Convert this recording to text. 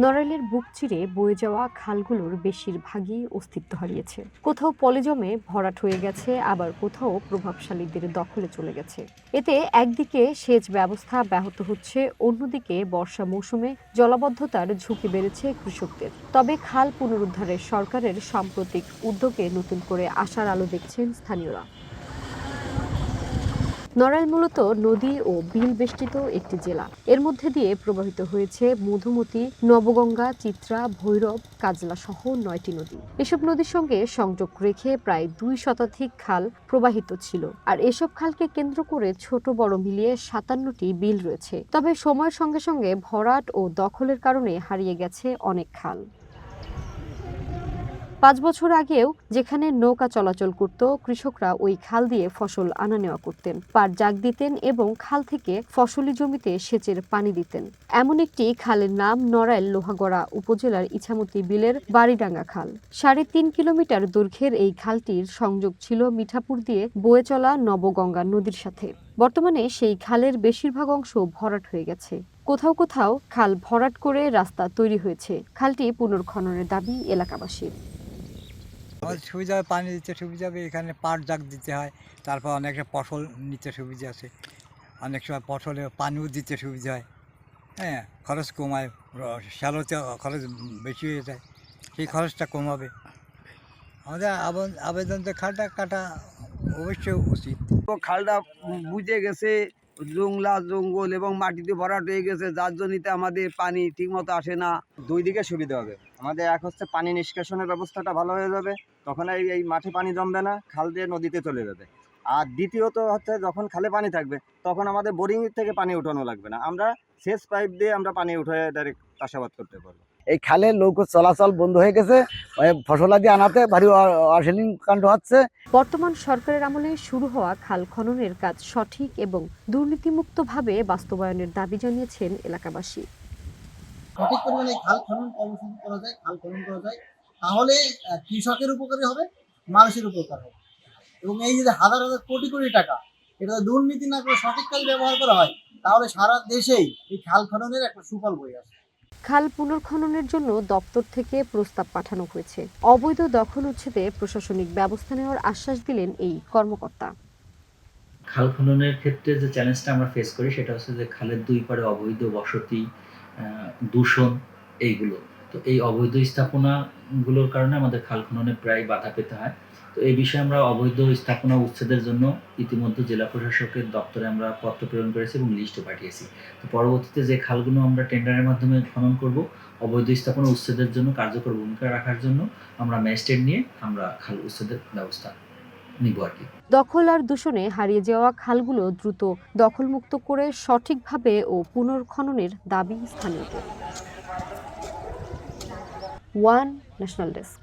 নড়াইলের বুক চিরে বয়ে যাওয়া খালগুলোর বেশিরভাগই অস্তিত্ব হারিয়েছে। কোথাও পলি জমে ভরাট হয়ে গেছে, আবার কোথাও প্রভাবশালীদের দখলে চলে গেছে। এতে একদিকে সেচ ব্যবস্থা ব্যাহত হচ্ছে, অন্যদিকে বর্ষা মৌসুমে জলাবদ্ধতার ঝুঁকি বেড়েছে কৃষকদের। তবে খাল পুনরুদ্ধারের সরকারের সাম্প্রতিক উদ্যোগে নতুন করে আশার আলো দেখছেন স্থানীয়রা। নড়াইল মূলত নদী ও বিল বেষ্টিত একটি জেলা। এর মধ্যে দিয়ে প্রবাহিত হয়েছে মধুমতি, নবগঙ্গা, চিত্রা, ভৈরব, কাজলা সহ 9টি নদী। এসব নদীর সঙ্গে সংযোগ রেখে প্রায় 2 শতাধিক খাল প্রবাহিত ছিল। আর এসব খালকে কেন্দ্র করে ছোট বড় মিলিয়ে 57টি বিল রয়েছে। তবে সময়ের সঙ্গে সঙ্গে ভরাট ও দখলের কারণে হারিয়ে গেছে অনেক খাল। 5 বছর আগেও যেখানে নৌকা চলাচল করত, কৃষকরা ওই খাল দিয়ে ফসল আনা নেওয়া করতেন, পাট জাগ দিতেন এবং খাল থেকে ফসলি জমিতে সেচের পানি দিতেন। এমন একটি খালের নাম নড়াইল লোহাগড়া উপজেলার ইছামতি বিলের বাড়িডাঙ্গা খাল। 3.5 কিলোমিটার দৈর্ঘ্যের এই খালটির সংযোগ ছিল মিঠাপুর দিয়ে বয়ে চলা নবগঙ্গা নদীর সাথে। বর্তমানে সেই খালের বেশিরভাগ অংশ ভরাট হয়ে গেছে। কোথাও কোথাও খাল ভরাট করে রাস্তা তৈরি হয়েছে। খালটি পুনর্খননের দাবি এলাকাবাসীর। আমাদের সুবিধা হয়, পানি দিতে সুবিধা হবে, এখানে পাট জাগ দিতে হয়, তারপর অনেকটা ফসল নিতে সুবিধা আছে, অনেক সময় ফসলে পানিও দিতে সুবিধা হয়। হ্যাঁ, খরচ কমায়, শ্যালোতে খরচ বেশি হয়ে যায়, সেই খরচটা কমাবে। আমাদের আবেদন তো খালটা কাটা অবশ্যই উচিত। তো খালটা বুঝে গেছে, জংলা জঙ্গল এবং মাটিতে ভরাট হয়ে গেছে, যার জন্যতে আমাদের পানি ঠিকমতো আসে না। দুই দিকে সুবিধা হবে আমাদের। এক হচ্ছে পানি নিষ্কাশনের ব্যবস্থাটা ভালো হয়ে যাবে, তখন এই মাঠে পানি জমবে না, খাল দিয়ে নদীতে চলে যাবে। আর দ্বিতীয়ত হচ্ছে যখন খালে পানি থাকবে তখন আমাদের বোরিং থেকে পানি উঠানো লাগবে না, আমরা সেচ পাইপ দিয়ে আমরা পানি উঠে ডাইরেক্ট চাষাবাদ করতে পারবো। এই খালে নৌকো চলাচল বন্ধ হয়ে গেছে, ফসলাদি আনাতে ভারী অশালীন কাণ্ড হচ্ছে। বর্তমান সরকারের আমলে শুরু হওয়া খাল খননের কাজ সঠিক এবং দুর্নীতিমুক্তভাবে বাস্তবায়নের দাবি জানিয়েছেন এলাকাবাসী। সঠিক পরিমাণে খাল খনন করা যায়, তাহলে কৃষকের উপকারী হবে, মানুষের উপকার হবে। এবং এই যে হাজার হাজার কোটি কোটি টাকা, এটা দুর্নীতি না করে সঠিক কাজে ব্যবহার করা হয়, তাহলে সারা দেশেই এই খাল খননের একটা সুফল বয়ে আসে। খাল পুনর্খননের জন্য দপ্তর থেকে প্রস্তাব পাঠানো হয়েছে। অবৈধ দখল উচ্ছেদে প্রশাসনিক ব্যবস্থা নেওয়ার আশ্বাস দিলেন এই কর্মকর্তা। খাল খননের ক্ষেত্রে যে চ্যালেঞ্জটা আমরা ফেস করি সেটা হচ্ছে যে খালের দুই পাড়ে অবৈধ বসতি, দূষণ, এইগুলো। তো এই অবৈধ স্থাপনাগুলোর কারণে আমাদের খাল খননে প্রায় বাধা পেতে হয়। তো এই বিষয়ে আমরা অবৈধ স্থাপনা উচ্ছেদের জন্য ইতিমধ্যে জেলা প্রশাসকের দপ্তরে আমরা পত্র প্রেরণ করেছি এবং লিস্টও পাঠিয়েছি। তো পরবর্তীতে যে খালগুলো আমরা টেন্ডারের মাধ্যমে খনন করব, অবৈধ স্থাপনা উচ্ছেদের জন্য কার্যকর ভূমিকা রাখার জন্য আমরা ম্যাজিস্ট্রেট নিয়ে আমরা খাল উচ্ছেদের ব্যবস্থা নিব আর কি। দখল আর দূষণে হারিয়ে যাওয়া খালগুলো দ্রুত দখলমুক্ত করে সঠিকভাবে ও পুনর্খননের দাবি স্থানীয়দের। One national desk.